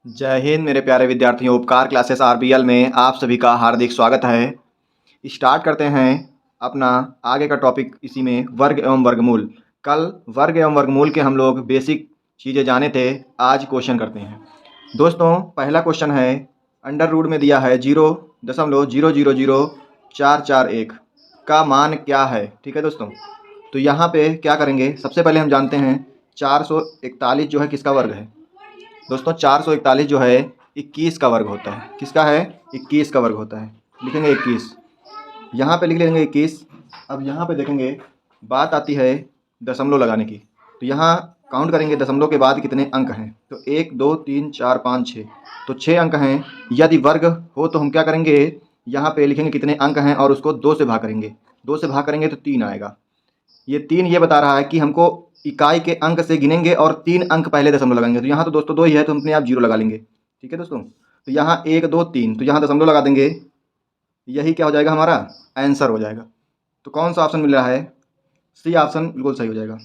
जय हिंद मेरे प्यारे विद्यार्थियों। उपकार क्लासेस आरबीएल में आप सभी का हार्दिक स्वागत है। स्टार्ट करते हैं अपना आगे का टॉपिक। इसी में वर्ग एवं वर्गमूल। कल वर्ग एवं वर्गमूल के हम लोग बेसिक चीज़ें जाने थे, आज क्वेश्चन करते हैं। दोस्तों पहला क्वेश्चन है, अंडर रूट में दिया है 0.0000441 का मान क्या है। ठीक है दोस्तों, तो यहाँ पे क्या करेंगे, सबसे पहले हम जानते हैं 441 जो है किसका वर्ग है। दोस्तों 441 जो है 21 का वर्ग होता है। किसका है? 21 का वर्ग होता है। लिखेंगे 21, यहाँ पे लिख लेंगे 21। अब यहाँ पे देखेंगे, बात आती है दशमलव लगाने की, तो यहाँ काउंट करेंगे दशमलव के बाद कितने अंक हैं। तो 1 2 3 4 5 6, तो 6 अंक हैं। यदि वर्ग हो तो हम क्या करेंगे, यहाँ पे लिखेंगे कितने अंक हैं और उसको 2 से भाग करेंगे। 2 से भाग करेंगे तो 3 आएगा। ये 3 ये बता रहा है कि हमको इकाई के अंक से गिनेंगे और 3 अंक पहले दशमलव लगाएंगे। तो यहाँ तो दोस्तों 2 ही है, तो हम अपने आप 0 लगा लेंगे। ठीक है दोस्तों, तो यहाँ 1 2 3, तो यहाँ दशमलव लगा देंगे। यही क्या हो जाएगा, हमारा आंसर हो जाएगा। तो कौन सा ऑप्शन मिल रहा है? सी ऑप्शन बिल्कुल सही हो जाएगा।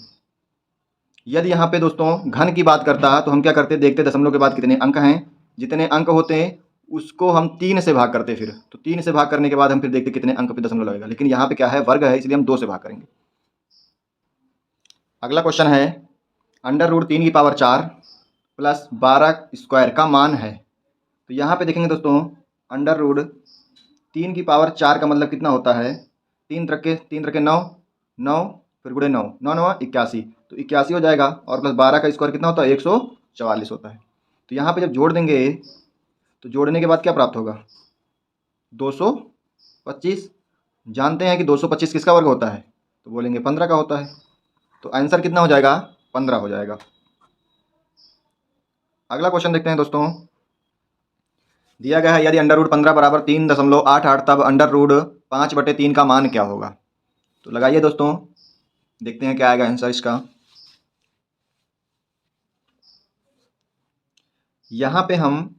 यदि यहाँ पे दोस्तों घन की बात करता तो हम क्या करते, देखते दशमलव के बाद कितने अंक हैं। जितने अंक होते हैं उसको हम 3 से भाग करते, फिर तो 3 से भाग करने के बाद हम फिर देखते कितने अंक पे दशमलव लगेगा। लेकिन यहाँ पे क्या है, वर्ग है, इसलिए हम 2 से भाग करेंगे। अगला क्वेश्चन है, अंडर रूट 3 की पावर 4 प्लस 12 स्क्वायर का मान है। तो यहाँ पे देखेंगे दोस्तों, अंडर रूट 3 की पावर 4 का मतलब कितना होता है, 3 रखे 9, 9 फिर गुणे 9, 9 9 81, तो 81 हो जाएगा। और प्लस 12 का स्क्वायर कितना होता है, 144 होता है। तो यहाँ पे जब जोड़ देंगे तो जोड़ने के बाद क्या प्राप्त होगा, 225। जानते हैं कि 225 किसका वर्ग होता है, तो बोलेंगे 15 का होता है। तो आंसर कितना हो जाएगा, 15 हो जाएगा। अगला क्वेश्चन देखते हैं दोस्तों। दिया गया है, यदि अंडर रूट 15 बराबर 3.88 तब अंडर रूट 5/3 का मान क्या होगा। तो लगाइए दोस्तों, देखते हैं क्या आएगा आंसर इसका। यहाँ पे हम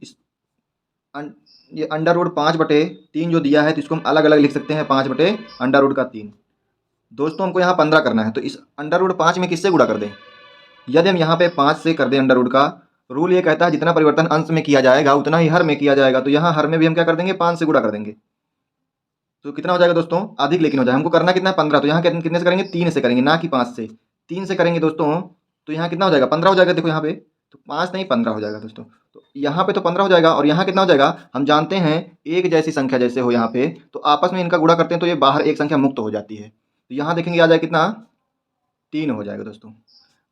ये अंडर रूट 5/3 जो दिया है, तो इसको हम अलग अलग लिख सकते हैं, 5/√3। दोस्तों हमको यहाँ 15 करना है, तो इस अंडर रूट 5 में किससे गुणा कर दें। यदि हम यहाँ पे 5 से कर दें अंडर रूट का, रूल ये कहता है जितना परिवर्तन अंश में किया जाएगा उतना ही हर में किया जाएगा। तो यहाँ हर में भी हम क्या कर देंगे, 5 से गुणा कर देंगे। तो कितना हो जाएगा दोस्तों, अधिक लेकिन हो जाए। हमको करना कितना है, 15। तो यहाँ कितने से करेंगे, 3 से करेंगे, ना कि 5 से। 3 से करेंगे दोस्तों तो यहाँ कितना हो जाएगा, 15 हो जाएगा। देखो यहाँ पे तो 5 नहीं 15 हो जाएगा दोस्तों। तो यहाँ पे तो 15 हो जाएगा, और यहाँ कितना हो जाएगा। हम जानते हैं एक जैसी संख्या जैसे हो यहाँ पे, तो आपस में इनका गुणा करते हैं तो ये बाहर एक संख्या मुक्त हो जाती है। तो यहाँ देखेंगे आ जाए कितना, 3 हो जाएगा दोस्तों।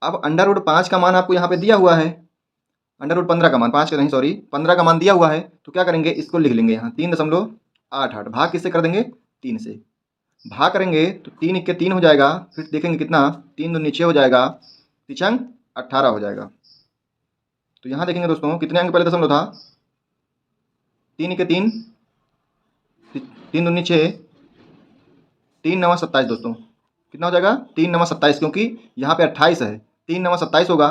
अब अंडर रूट 5 का मान आपको यहाँ पे दिया हुआ है, अंडर रूट 15 का मान, 5 का नहीं सॉरी 15 का मान दिया हुआ है। तो क्या करेंगे, इसको लिख लेंगे यहाँ 3.88। भाग किससे कर देंगे, 3 से भाग करेंगे तो 3 1 3 हो जाएगा। फिर देखेंगे कितना, 3 दूनी 6 हो जाएगा, 3 18 हो जाएगा। तो यहाँ देखेंगे दोस्तों कितने अंक पहले दशमलव था, 3 1 3, 3 दूनी 6, 3 9 27 दोस्तों। कितना हो जाएगा, 3 9 27, क्योंकि यहाँ पे 28 है, 3 9 27 होगा।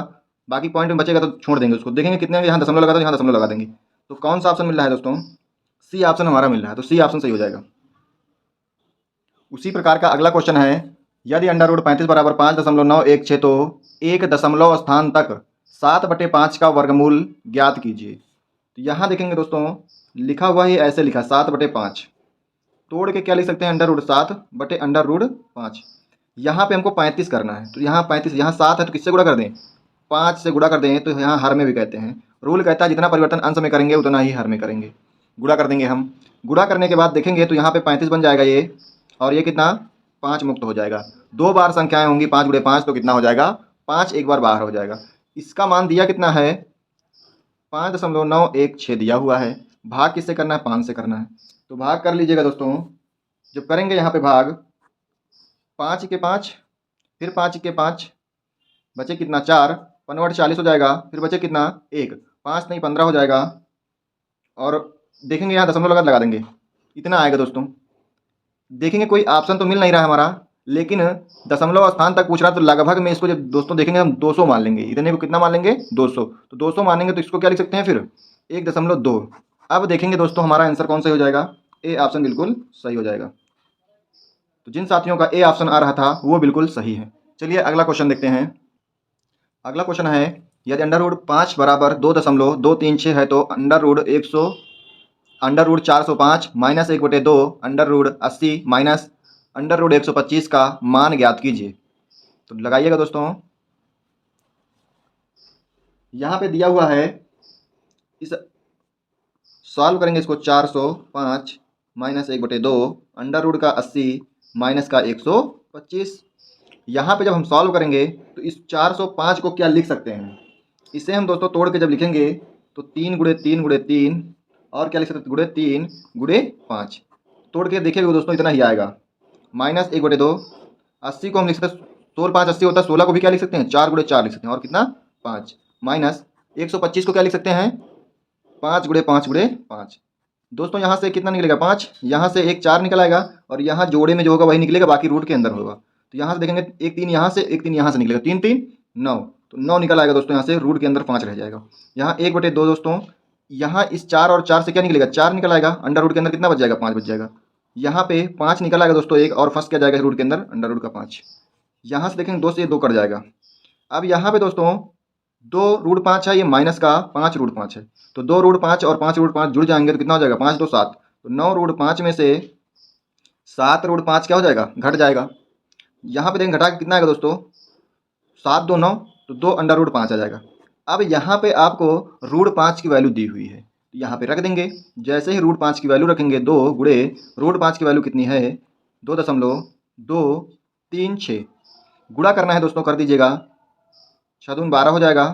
बाकी पॉइंट में बचेगा तो छोड़ देंगे उसको। देखेंगे कितने यहाँ दशमलव लगा, तो यहाँ दशमलव लगा देंगे। तो कौन सा ऑप्शन मिल रहा है दोस्तों, सी ऑप्शन हमारा मिल रहा है। तो सी ऑप्शन सही हो जाएगा। उसी प्रकार का अगला क्वेश्चन है, यदि अंडर रूट 35 बराबर 5.916 तो 1 दशमलव स्थान तक 7/5 का वर्गमूल ज्ञात कीजिए। तो यहाँ देखेंगे दोस्तों, लिखा हुआ ही ऐसे लिखा 7/5, तोड़ के क्या लिख सकते हैं, अंडर रूट 7/√5। यहाँ पे हमको 35 करना है, तो यहाँ 35, यहाँ 7 है तो किससे गुणा कर दें, 5 से गुणा कर दें। तो यहाँ हर में भी कहते हैं, रूल कहता है जितना परिवर्तन अंश में करेंगे उतना ही हर में करेंगे। गुणा कर देंगे हम, गुणा करने के बाद देखेंगे तो यहाँ पे 35 बन जाएगा ये, और ये कितना 5 मुक्त हो जाएगा। 2 बार संख्याएं होंगी, 5 × 5 तो कितना हो जाएगा, 5 एक बार बाहर हो जाएगा। इसका मान दिया कितना है, 5.916 दिया हुआ है। भाग किससे करना है, 5 से करना है। तो भाग कर लीजिएगा दोस्तों। जब करेंगे यहाँ पे भाग, 5 के 5, फिर 5 के 5, बचे कितना 4, 5 40 हो जाएगा। फिर बचे कितना 1, 5 नहीं 15 हो जाएगा। और देखेंगे यहाँ दशमलव लगा देंगे, इतना आएगा दोस्तों। देखेंगे कोई ऑप्शन तो मिल नहीं रहा हमारा, लेकिन दशमलव स्थान तक पूछ रहा, तो लगभग में इसको जब दोस्तों देखेंगे हम 200 मान लेंगे। इतने को कितना मान लेंगे, 200। तो 200 मानेंगे तो इसको क्या लिख सकते हैं, फिर 1.2। अब देखेंगे दोस्तों हमारा आंसर कौन सा हो जाएगा, ए ऑप्शन बिल्कुल सही हो जाएगा। तो जिन साथियों का ए ऑप्शन आ रहा था वो बिल्कुल सही है। चलिए अगला क्वेश्चन देखते हैं। अगला क्वेश्चन है, यदि अंडर रूट 5 बराबर 2.236 है तो under root 405 minus 1/2 under root 80 minus under root 125 का मान ज्ञात कीजिए। तो लगाइएगा दोस्तों, यहाँ पे दिया हुआ है, इस सॉल्व करेंगे इसको। 405 माइनस 1/2 अंडर रूट का 80 माइनस का 125। यहाँ पे जब हम सॉल्व करेंगे तो इस 405 को क्या लिख सकते हैं, इसे हम दोस्तों तोड़ के जब लिखेंगे तो 3 गुणे 3 गुणे 3 और क्या लिख सकते हैं, गुणे 3 गुणे 5। तोड़ के देखिएगा दोस्तों, इतना ही आएगा। माइनस 1/2 80 को हम लिख सकते हैं, 16 5 80 होता है। 16 को भी क्या लिख सकते हैं, 4 गुणे 4 लिख सकते हैं, और कितना 5। माइनस 125 को क्या लिख सकते हैं, 5 गुणे 5 गुणे 5। दोस्तों यहाँ से कितना निकलेगा, 5। यहाँ से एक 4 निकल आएगा और यहाँ जोड़े में जो होगा वही निकलेगा, बाकी रूट के अंदर होगा। तो यहाँ से देखेंगे एक 3 यहाँ से, एक 3 यहाँ से निकलेगा, 3 3 9, तो 9 निकल आएगा दोस्तों। यहाँ से रूट के अंदर 5 रह जाएगा। यहाँ 1/2 दोस्तों, यहाँ इस 4 और 4 से क्या निकलेगा, 4 निकल आएगा। अंडर रूट के अंदर कितना बच जाएगा, 5 बच जाएगा। यहाँ पे 5 निकल आएगा दोस्तों, एक और फंस क्या जाएगा रूट के अंदर, अंडर रूट का 5। यहाँ से देखेंगे 2 से 2 कट जाएगा। अब यहाँ पे दोस्तों 2 रूट 5 है, ये माइनस का 5 रूट 5 है, तो 2 रूट 5 और 5 रूट 5 जुड़ जाएंगे तो कितना हो जाएगा, 5 2 7। तो 9 रूट 5 में से 7 रूट 5 क्या हो जाएगा, घट जाएगा। यहाँ पे देखेंगे घटा के कितना आएगा दोस्तों, 7 2 9, तो 2 अंडर रूट 5 आ जाएगा। अब यहाँ पे आपको रूट 5 की वैल्यू दी हुई है, तो यहाँ पे रख देंगे। जैसे ही रूट 5 की वैल्यू रखेंगे, 2 गुणे रूट 5 की वैल्यू कितनी है, 2.236। गुणा करना है दोस्तों, कर दीजिएगा। 6 दूनी 12 हो जाएगा,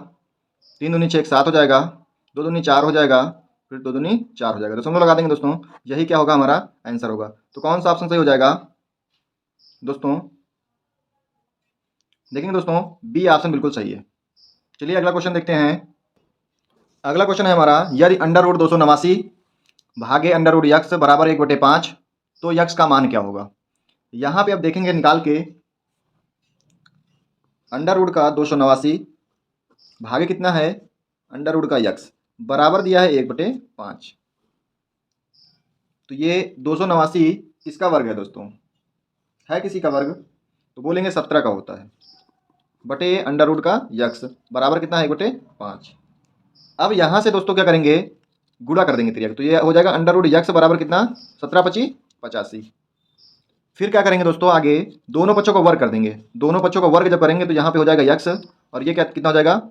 3 दूनी 6 7 हो जाएगा, 2 दूनी 4 हो जाएगा, फिर 2 दूनी 4 हो जाएगा। दशमलव लगा देंगे दोस्तों, यही क्या होगा, हमारा आंसर होगा। तो कौन सा ऑप्शन सही हो जाएगा दोस्तों, देखेंगे दोस्तों, बी ऑप्शन बिल्कुल सही है। चलिए अगला क्वेश्चन देखते हैं। अगला क्वेश्चन है हमारा, यदि अंडर रूट 289 भागे अंडर रूट यक्स बराबर 1/5 तो यक्स का मान क्या होगा। यहाँ पे अब देखेंगे निकाल के, अंडर रूट का 289 भागे कितना है, अंडर रूट का यक्स बराबर दिया है 1/5। तो ये 289 किसका वर्ग है दोस्तों, है किसी का वर्ग, तो बोलेंगे 17 का होता है, बटे अंडर रूट का यक्स बराबर कितना है, 1/5। अब यहाँ से दोस्तों क्या करेंगे, गुणा कर देंगे त्रियक, तो ये हो जाएगा अंडर रूट यक्स बराबर कितना, 17 25 85। फिर क्या करेंगे दोस्तों, आगे दोनों पक्षों को वर्ग कर देंगे। दोनों पक्षों को वर्ग जब करेंगे तो यहाँ पे हो जाएगा यक्स, और ये क्या कितना हो जाएगा,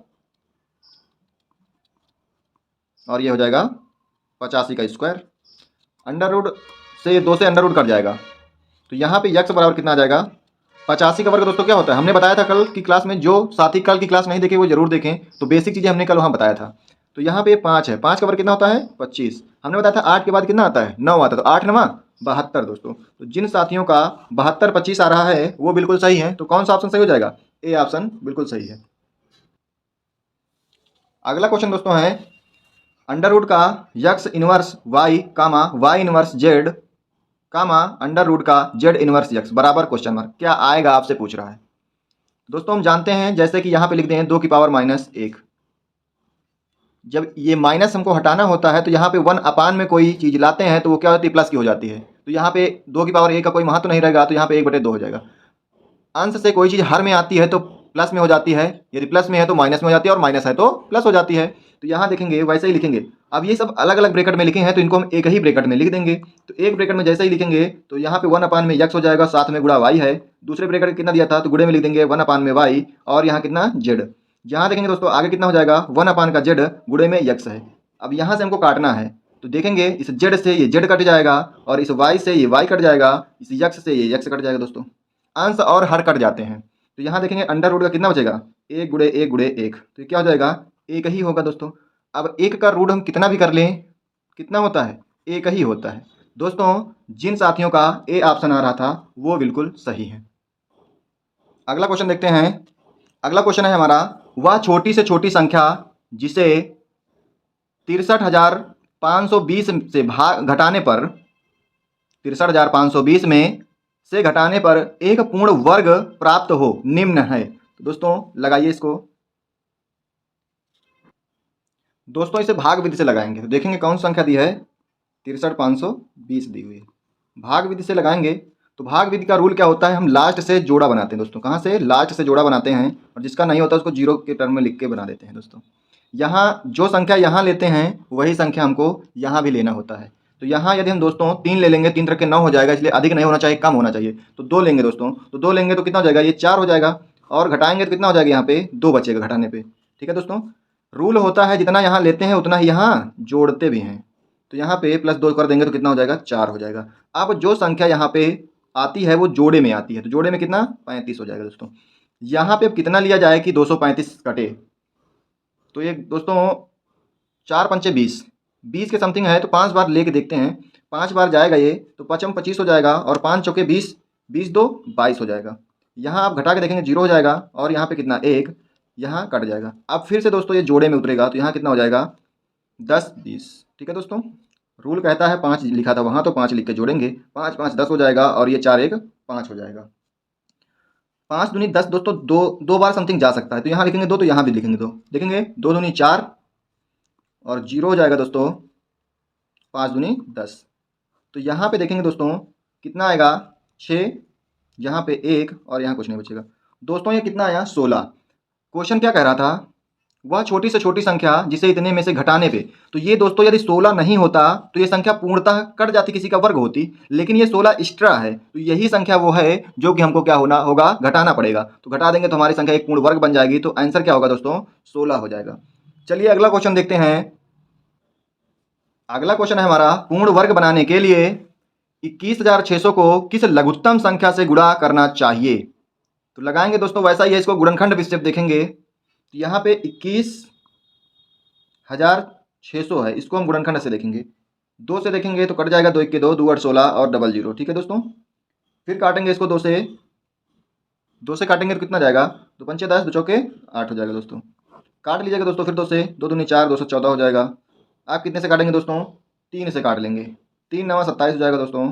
और ये हो जाएगा 85 का स्क्वायर। अंडर रूट से 2 से अंडर रूट कट जाएगा, तो यहाँ पे यक्स बराबर कितना आ जाएगा, 85 का वर्ग दोस्तों क्या होता है, हमने बताया था कल की क्लास में। जो साथी कल की क्लास नहीं देखे वो जरूर देखें, तो बेसिक चीज़ें हमने कल वहाँ बताया था। तो यहाँ पे 5 है, 5 का वर्ग कितना होता है, 25। हमने बताया था 8 के बाद कितना आता है, 9 आता है, तो 8 9 72 दोस्तों। तो जिन साथियों का 72 25 आ रहा है वो बिल्कुल सही है। तो कौन सा ऑप्शन सही हो जाएगा, ए ऑप्शन बिल्कुल सही है। अगला क्वेश्चन दोस्तों है, अंडर रूट का x inverse Y comma y inverse Z कामा अंडर रूट का जेड इनवर्स यक्स बराबर क्वेश्चन मार्क क्या आएगा, आपसे पूछ रहा है। दोस्तों हम जानते हैं, जैसे कि यहाँ पे लिख दें 2 की पावर -1। जब ये माइनस हमको हटाना होता है तो यहाँ पे 1 में कोई चीज़ लाते हैं तो वो क्या होती है, प्लस की हो जाती है। तो यहाँ पे 2 की पावर 1 का कोई महत्व नहीं रहेगा, तो यहाँ पे 1/2 हो जाएगा। अंश से कोई चीज़ हर में आती है तो प्लस में हो जाती है, यदि प्लस में है तो माइनस में हो जाती है, और माइनस है तो प्लस हो जाती है। तो यहाँ देखेंगे वैसे ही लिखेंगे। अब ये सब अलग अलग ब्रैकेट में लिखे हैं तो इनको हम एक ही ब्रैकेट में लिख देंगे। तो एक ब्रैकेट में जैसे ही लिखेंगे तो यहाँ पे 1 में यक्स हो जाएगा, साथ में गुणा वाई है। दूसरे ब्रैकेट कितना दिया था, तो गुणे में लिख देंगे 1 में वाई, और यहाँ कितना जेड। यहाँ देखेंगे दोस्तों आगे कितना हो जाएगा, 1 का जेड गुणे में यक्स है। अब यहाँ से हमको काटना है, तो देखेंगे इस जेड से ये जेड कट जाएगा, और इस वाई से ये वाई कट जाएगा, इस यक्स से ये यक्स कट जाएगा दोस्तों। अंश और हर कट जाते हैं। तो यहाँ देखेंगे अंडर रूट का कितना बचेगा, 1 गुणे 1 गुणे 1, तो क्या हो जाएगा, 1 ही होगा दोस्तों। अब 1 का रूट हम कितना भी कर लें, कितना होता है, 1 ही होता है दोस्तों। जिन साथियों का ए ऑप्शन आ रहा था वो बिल्कुल सही है। अगला क्वेश्चन देखते हैं। अगला क्वेश्चन है हमारा, वह छोटी से छोटी संख्या जिसे 63,520 से घटाने पर 63,520 में से घटाने पर एक पूर्ण वर्ग प्राप्त हो निम्न है। तो दोस्तों लगाइए इसको। दोस्तों इसे भाग विधि से लगाएंगे, तो देखेंगे कौन सी संख्या दी है, 63,520 दी हुई है। भाग विधि से लगाएंगे तो भाग विधि का रूल क्या होता है, हम लास्ट से जोड़ा बनाते हैं दोस्तों। कहाँ से? लास्ट से जोड़ा बनाते हैं, और जिसका नहीं होता उसको जीरो के टर्म में लिख के बना देते हैं दोस्तों। यहाँ जो संख्या यहाँ लेते हैं वही संख्या हमको यहाँ भी लेना होता है। तो यहाँ यदि हम दोस्तों 3 ले लेंगे, 3 तरह के 9 हो जाएगा, इसलिए अधिक नहीं होना चाहिए, कम होना चाहिए। तो 2 लेंगे दोस्तों, तो 2 लेंगे तो कितना हो जाएगा, ये 4 हो जाएगा, और घटाएंगे तो कितना हो जाएगा, यहाँ पे 2 बचेगा घटाने पे। ठीक है दोस्तों, रूल होता है जितना यहाँ लेते हैं उतना ही यहाँ जोड़ते भी हैं। तो यहाँ पे +2 कर देंगे तो कितना हो जाएगा, 4 हो जाएगा। अब जो संख्या यहाँ पे आती है वो जोड़े में आती है, तो जोड़े में कितना, 35 हो जाएगा दोस्तों। यहाँ पे अब कितना लिया जाए कि 235 कटे, तो ये दोस्तों 4 पंचे 20, 20 के समथिंग है, तो 5 बार लेके देखते हैं। 5 बार जाएगा ये, तो 5 में 25 हो जाएगा, और 5 चौके 20, 20 दो 22 हो जाएगा। यहाँ आप घटा के देखेंगे 0 हो जाएगा, और यहाँ पे कितना, 1, यहाँ कट जाएगा। अब फिर से दोस्तों ये जोड़े में उतरेगा, तो यहाँ कितना हो जाएगा, 10 20। ठीक है दोस्तों, रूल कहता है 5 लिखा था वहाँ, तो 5 लिख के जोड़ेंगे, 5 5 10 हो जाएगा, और ये 4 1 5 हो जाएगा। 5 दूनी 10 दोस्तों, दो बार समथिंग जा सकता है, तो यहाँ लिखेंगे 2, तो यहाँ भी लिखेंगे 2, देखेंगे 2 दूनी 4, और 0 हो जाएगा दोस्तों, 5 दूनी 10। तो यहाँ पे देखेंगे दोस्तों कितना आएगा, 6, यहाँ पे 1, और यहाँ कुछ नहीं बचेगा दोस्तों। ये कितना आया, 16। क्वेश्चन क्या कह रहा था, वह छोटी से छोटी संख्या जिसे इतने में से घटाने पे, तो ये दोस्तों यदि 16 नहीं होता तो ये संख्या पूर्णतः कट जाती, किसी का वर्ग होती, लेकिन ये 16 एक्स्ट्रा है, तो यही संख्या वो है जो कि हमको क्या होना होगा, घटाना पड़ेगा। तो घटा देंगे तो हमारी संख्या एक पूर्ण वर्ग बन जाएगी, तो आंसर क्या होगा दोस्तों, 16 हो जाएगा। चलिए अगला क्वेश्चन देखते हैं। अगला क्वेश्चन है हमारा, पूर्ण वर्ग बनाने के लिए 21,600 को किस लघुत्तम संख्या से गुणा करना चाहिए। तो लगाएंगे दोस्तों वैसा ही है, इसको गुणनखंड स्टेप देखेंगे। तो यहाँ पे 21,600 है, इसको हम गुणनखंड से देखेंगे, 2 से देखेंगे तो कट जाएगा, 2 1 के 2, 2 8 16, और डबल 0। ठीक है दोस्तों, फिर काटेंगे इसको 2 से काटेंगे तो कितना जाएगा, 2 पंचे 10, 2 चौके 8 हो जाएगा दोस्तों। काट लीजिएगा दोस्तों फिर 2 से, 2 दूनी 4, 214 हो जाएगा। आप कितने से काटेंगे दोस्तों, 3 से काट लेंगे, 3 9 27 हो जाएगा दोस्तों।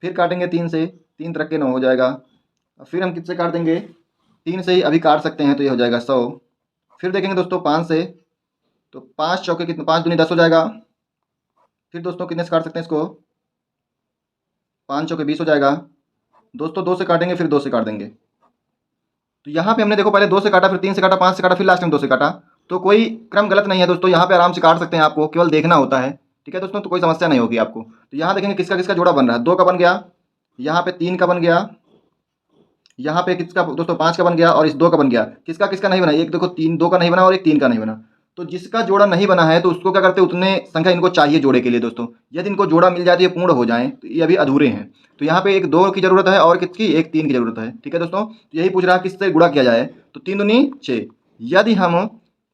फिर काटेंगे 3 से, 3 तरह के 9 हो जाएगा। फिर हम किससे काट देंगे, 3 से ही अभी काट सकते हैं, तो ये हो जाएगा 100। फिर देखेंगे दोस्तों 5 से, तो 5 चौके कितने, 5 दूनी 10 हो जाएगा। फिर दोस्तों कितने से काट सकते हैं इसको, 5 चौके 20 हो जाएगा दोस्तों। 2 से काटेंगे, फिर 2 से काट देंगे। तो यहाँ पे हमने देखो पहले 2 से काटा, फिर 3 से काटा, 5 से काटा, फिर लास्ट में 2 से काटा, तो कोई क्रम गलत नहीं है दोस्तों, यहाँ पे आराम से काट सकते हैं, आपको केवल देखना होता है। ठीक है दोस्तों, तो कोई समस्या नहीं होगी आपको। तो यहाँ देखेंगे किसका किसका जोड़ा बन रहा है, 2 का बन गया, यहाँ पे 3 का बन गया, यहाँ पे किसका दोस्तों 5 का बन गया, और इस 2 का बन गया। किसका किसका नहीं बना, एक देखो 2 का नहीं बना, और एक 3 का नहीं बना। तो जिसका जोड़ा नहीं बना है तो उसको क्या करते हैं, उतने संख्या इनको चाहिए जोड़े के लिए दोस्तों। यदि इनको जोड़ा मिल जाए तो ये पूर्ण हो जाए, तो ये अभी अधूरे हैं। तो यहाँ पे एक 2 की जरूरत है, और किसकी, एक 3 की जरूरत है। ठीक है दोस्तों, तो यही पूछ रहा है किससे गुणा किया जाए, तो 3 दूनी 6। यदि हम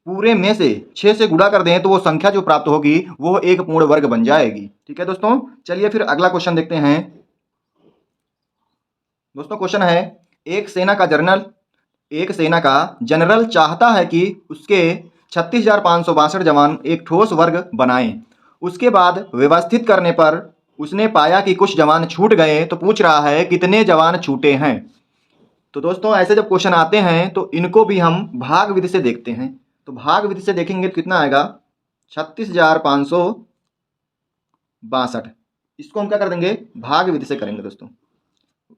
पूरे में से 6 से गुणा कर दें तो वो संख्या जो प्राप्त होगी वो एक पूर्ण वर्ग बन जाएगी। ठीक है दोस्तों, चलिए फिर अगला क्वेश्चन देखते हैं दोस्तों। क्वेश्चन है, एक सेना का जनरल चाहता है कि उसके 36,562 जवान एक ठोस वर्ग बनाएं। उसके बाद व्यवस्थित करने पर उसने पाया कि कुछ जवान छूट गए, तो पूछ रहा है कितने जवान छूटे हैं। तो दोस्तों ऐसे जब क्वेश्चन आते हैं तो इनको भी हम भाग विधि से देखते हैं। तो भाग विधि से देखेंगे तो कितना आएगा, 36,562। इसको हम क्या कर देंगे, भाग विधि से करेंगे दोस्तों।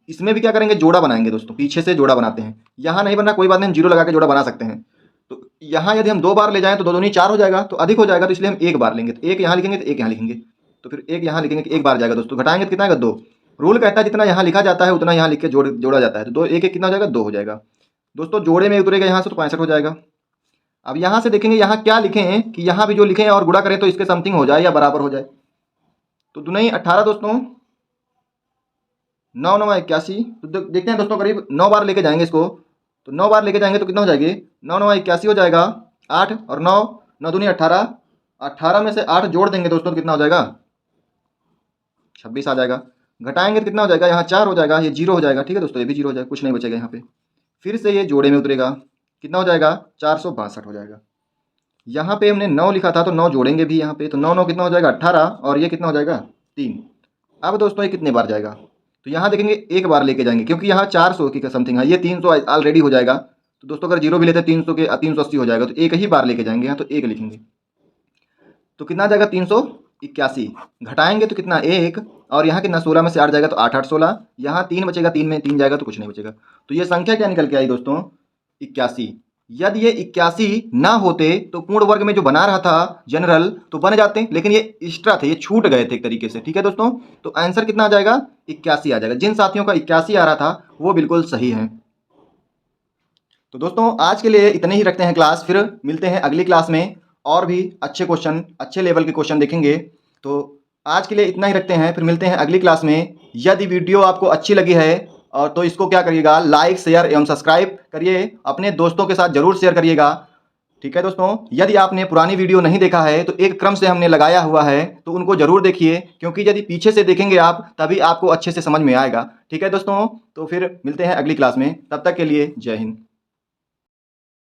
इसमें भी क्या करेंगे, जोड़ा बनाएंगे दोस्तों, पीछे से जोड़ा बनाते हैं। यहाँ नहीं बना कोई बात नहीं, हम 0 लगा के जोड़ा बना सकते हैं। तो यहाँ यदि हम 2 बार ले जाएं तो 2 दूनी 4 हो जाएगा, तो अधिक हो जाएगा, तो इसलिए हम 1 बार लेंगे। तो 1 यहाँ लिखेंगे, तो 1 यहाँ लिखेंगे, तो फिर 1 यहाँ लिखेंगे कि 1 बार जाएगा दोस्तों। घटाएंगे तो कितना आएगा, 2। रूल कहता है जितना यहाँ लिखा जाता है उतना यहाँ लिख के जोड़ा जाता है। तो 2 1 1 कितना हो जाएगा, 2 हो जाएगा दोस्तों। जोड़े में उतरेगा यहाँ से, तो 65 हो जाएगा। अब यहाँ से देखेंगे यहाँ क्या लिखें कि यहाँ भी जो लिखें और गुणा करें तो इसके समथिंग हो जाए या बराबर हो जाए। तो दुनिया 18 दोस्तों, 9 9 81। तो देखते हैं दोस्तों, करीब 9 बार लेके जाएंगे इसको। तो 9 बार लेके जाएंगे तो कितना हो जाएगी, 9 9 81 हो जाएगा। 8 और 9, 9 दूनी 18, 18 में से 8 जोड़ देंगे दोस्तों तो कितना हो जाएगा, 26 आ जाएगा। घटाएंगे तो कितना हो जाएगा, यहाँ 4 हो जाएगा, ये 0 हो जाएगा। ठीक है दोस्तों, ये भी 0 हो जाएगा, कुछ नहीं बचेगा यहाँ पे। फिर से ये जोड़े में उतरेगा, कितना हो जाएगा, 462 हो जाएगा। यहाँ पे हमने 9 लिखा था तो 9 जोड़ेंगे भी यहाँ पे, तो 9 9 कितना हो जाएगा, 18, और ये कितना हो जाएगा, 3। अब दोस्तों ये कितने बार जाएगा, तो यहाँ देखेंगे 1 बार लेके जाएंगे, क्योंकि यहाँ 400 की समथिंग है, ये 300 ऑलरेडी हो जाएगा। तो दोस्तों अगर 0 भी लेते हैं 300 के 380 हो जाएगा, तो 1 ही बार लेके जाएंगे यहाँ, तो 1 लिखेंगे, तो कितना आ जाएगा, 81, घटाएंगे तो कितना 1, और यहाँ कितना 16 में से 8 जाएगा तो 8 8 16, यहाँ 3 बचेगा, 3 में 3 जाएगा तो कुछ नहीं बचेगा। तो ये संख्या क्या निकल के आई दोस्तों 81। यदि ये 81 ना होते तो पूर्ण वर्ग में जो बना रहा था जनरल तो बन जाते, लेकिन ये एक्स्ट्रा थे, ये छूट गए थे एक तरीके से। ठीक है दोस्तों, तो आंसर कितना आ जाएगा 81 आ जाएगा। जिन साथियों का 81 आ रहा था वो बिल्कुल सही है। तो दोस्तों आज के लिए इतने ही रखते हैं क्लास, फिर मिलते हैं अगली क्लास में और भी अच्छे क्वेश्चन, अच्छे लेवल के क्वेश्चन देखेंगे। तो आज के लिए इतना ही रखते हैं, फिर मिलते हैं अगली क्लास में। यदि वीडियो आपको अच्छी लगी है और तो इसको क्या करिएगा, लाइक शेयर एवं सब्सक्राइब करिए, अपने दोस्तों के साथ जरूर शेयर करिएगा। ठीक है दोस्तों, यदि आपने पुरानी वीडियो नहीं देखा है तो एक क्रम से हमने लगाया हुआ है, तो उनको जरूर देखिए, क्योंकि यदि पीछे से देखेंगे आप तभी आपको अच्छे से समझ में आएगा। ठीक है दोस्तों, तो फिर मिलते हैं अगली क्लास में, तब तक के लिए जय हिंद।